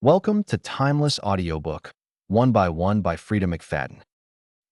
Welcome to Timeless Audiobook, One by One by Freida McFadden.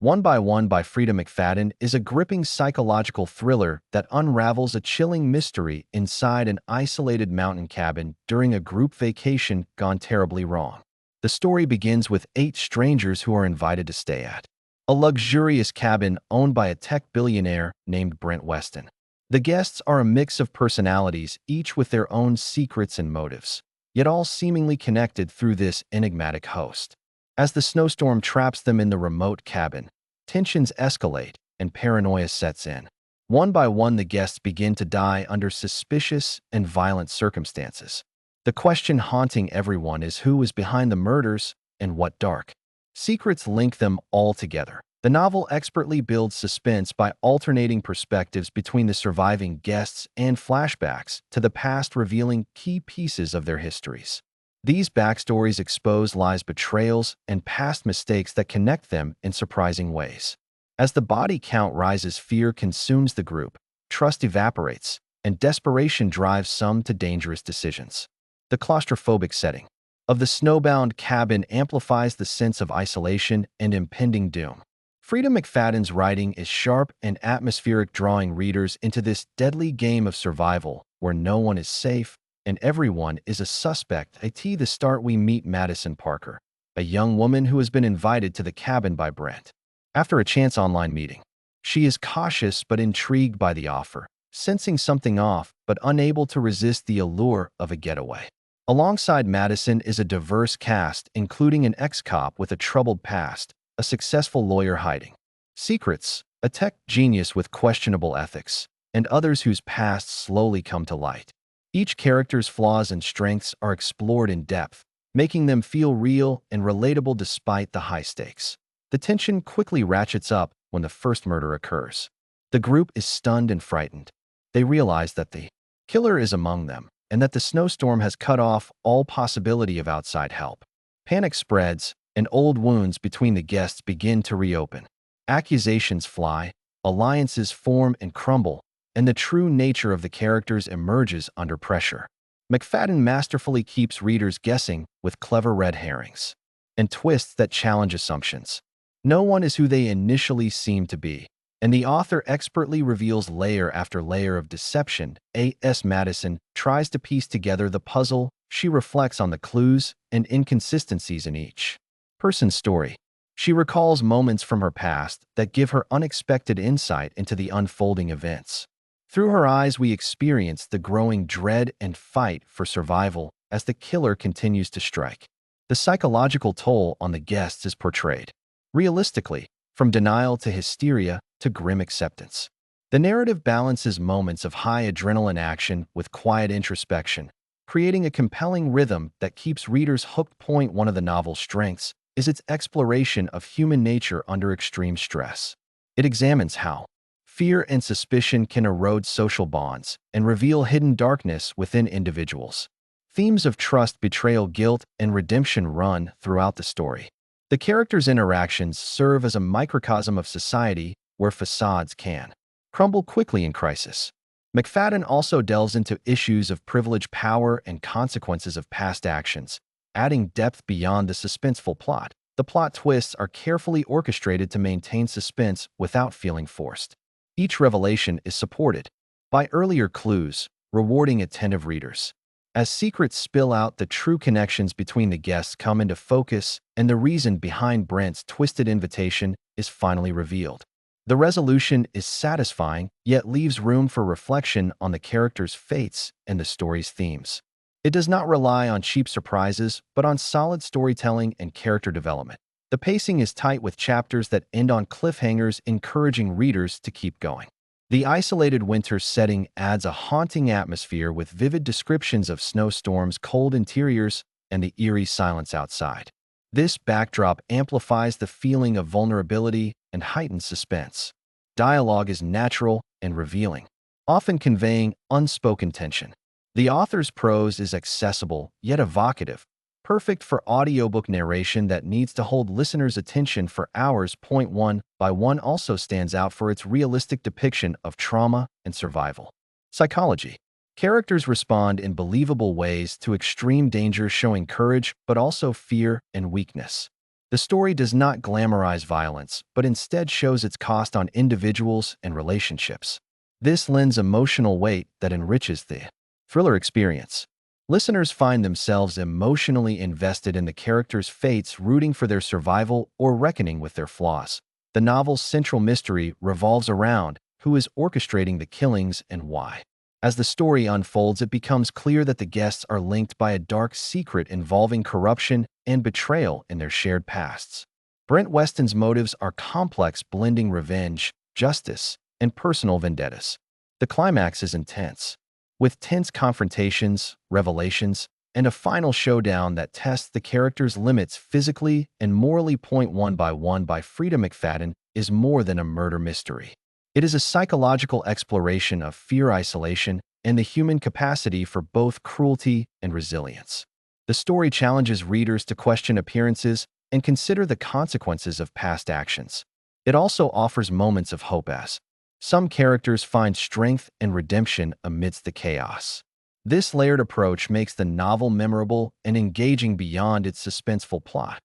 One by One by Freida McFadden is a gripping psychological thriller that unravels a chilling mystery inside an isolated mountain cabin during a group vacation gone terribly wrong. The story begins with 8 strangers who are invited to stay at a luxurious cabin owned by a tech billionaire named Brent Weston. The guests are a mix of personalities, each with their own secrets and motives, yet all seemingly connected through this enigmatic host. As the snowstorm traps them in the remote cabin, tensions escalate and paranoia sets in. One by one, the guests begin to die under suspicious and violent circumstances. The question haunting everyone is who is behind the murders and what dark secrets link them all together. The novel expertly builds suspense by alternating perspectives between the surviving guests and flashbacks to the past, revealing key pieces of their histories. These backstories expose lies, betrayals, and past mistakes that connect them in surprising ways. As the body count rises, fear consumes the group, trust evaporates, and desperation drives some to dangerous decisions. The claustrophobic setting of the snowbound cabin amplifies the sense of isolation and impending doom. Freida McFadden's writing is sharp and atmospheric, drawing readers into this deadly game of survival where no one is safe and everyone is a suspect. At the start, we meet Madison Parker, a young woman who has been invited to the cabin by Brent. After a chance online meeting, she is cautious but intrigued by the offer, sensing something off but unable to resist the allure of a getaway. Alongside Madison is a diverse cast, including an ex-cop with a troubled past, a successful lawyer hiding secrets, a tech genius with questionable ethics, and others whose pasts slowly come to light. Each character's flaws and strengths are explored in depth, making them feel real and relatable despite the high stakes. The tension quickly ratchets up when the first murder occurs. The group is stunned and frightened. They realize that the killer is among them and that the snowstorm has cut off all possibility of outside help. Panic spreads, and old wounds between the guests begin to reopen. Accusations fly, alliances form and crumble, and the true nature of the characters emerges under pressure. McFadden masterfully keeps readers guessing with clever red herrings and twists that challenge assumptions. No one is who they initially seem to be, and the author expertly reveals layer after layer of deception. A.S. Madison tries to piece together the puzzle. She reflects on the clues and inconsistencies in each person's story. She recalls moments from her past that give her unexpected insight into the unfolding events. Through her eyes, we experience the growing dread and fight for survival as the killer continues to strike. The psychological toll on the guests is portrayed realistically, from denial to hysteria to grim acceptance. The narrative balances moments of high adrenaline action with quiet introspection, creating a compelling rhythm that keeps readers hooked. One of the novel's strengths is its exploration of human nature under extreme stress. It examines how fear and suspicion can erode social bonds and reveal hidden darkness within individuals. Themes of trust, betrayal, guilt, and redemption run throughout the story. The characters' interactions serve as a microcosm of society where facades can crumble quickly in crisis. McFadden also delves into issues of privilege, power, and consequences of past actions, adding depth beyond the suspenseful plot. The plot twists are carefully orchestrated to maintain suspense without feeling forced. Each revelation is supported by earlier clues, rewarding attentive readers. As secrets spill out, the true connections between the guests come into focus, and the reason behind Brent's twisted invitation is finally revealed. The resolution is satisfying, yet leaves room for reflection on the characters' fates and the story's themes. It does not rely on cheap surprises, but on solid storytelling and character development. The pacing is tight with chapters that end on cliffhangers, encouraging readers to keep going. The isolated winter setting adds a haunting atmosphere with vivid descriptions of snowstorms, cold interiors, and the eerie silence outside. This backdrop amplifies the feeling of vulnerability and heightens suspense. Dialogue is natural and revealing, often conveying unspoken tension. The author's prose is accessible yet evocative, perfect for audiobook narration that needs to hold listeners' attention for hours. One by One also stands out for its realistic depiction of trauma and survival. Psychology. Characters respond in believable ways to extreme danger, showing courage but also fear and weakness. The story does not glamorize violence, but instead shows its cost on individuals and relationships. This lends emotional weight that enriches the thriller experience. Listeners find themselves emotionally invested in the characters' fates, rooting for their survival or reckoning with their flaws. The novel's central mystery revolves around who is orchestrating the killings and why. As the story unfolds, it becomes clear that the guests are linked by a dark secret involving corruption and betrayal in their shared pasts. Brent Weston's motives are complex, blending revenge, justice, and personal vendettas. The climax is intense, with tense confrontations, revelations, and a final showdown that tests the characters' limits physically and morally. One by Freida McFadden is more than a murder mystery. It is a psychological exploration of fear, isolation, and the human capacity for both cruelty and resilience. The story challenges readers to question appearances and consider the consequences of past actions. It also offers moments of hope as some characters find strength and redemption amidst the chaos. This layered approach makes the novel memorable and engaging beyond its suspenseful plot.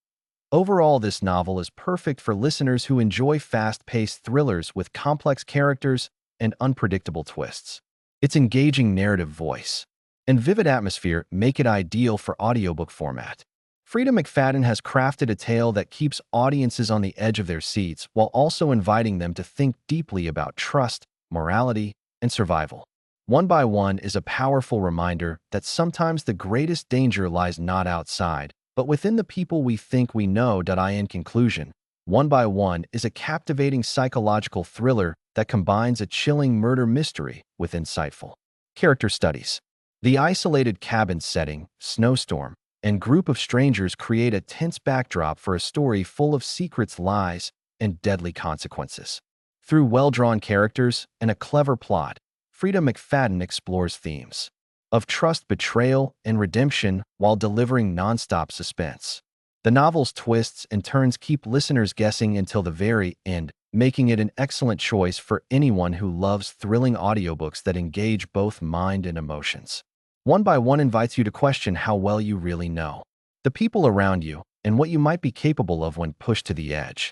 Overall, this novel is perfect for listeners who enjoy fast-paced thrillers with complex characters and unpredictable twists. Its engaging narrative voice and vivid atmosphere make it ideal for audiobook format. Freida McFadden has crafted a tale that keeps audiences on the edge of their seats while also inviting them to think deeply about trust, morality, and survival. One by One is a powerful reminder that sometimes the greatest danger lies not outside, but within the people we think we know. In conclusion, One by One is a captivating psychological thriller that combines a chilling murder mystery with insightful character studies. The isolated cabin setting, snowstorm, and group of strangers create a tense backdrop for a story full of secrets, lies, and deadly consequences. Through well-drawn characters and a clever plot, Freida McFadden explores themes of trust, betrayal, and redemption while delivering nonstop suspense. The novel's twists and turns keep listeners guessing until the very end, making it an excellent choice for anyone who loves thrilling audiobooks that engage both mind and emotions. One by One invites you to question how well you really know the people around you and what you might be capable of when pushed to the edge.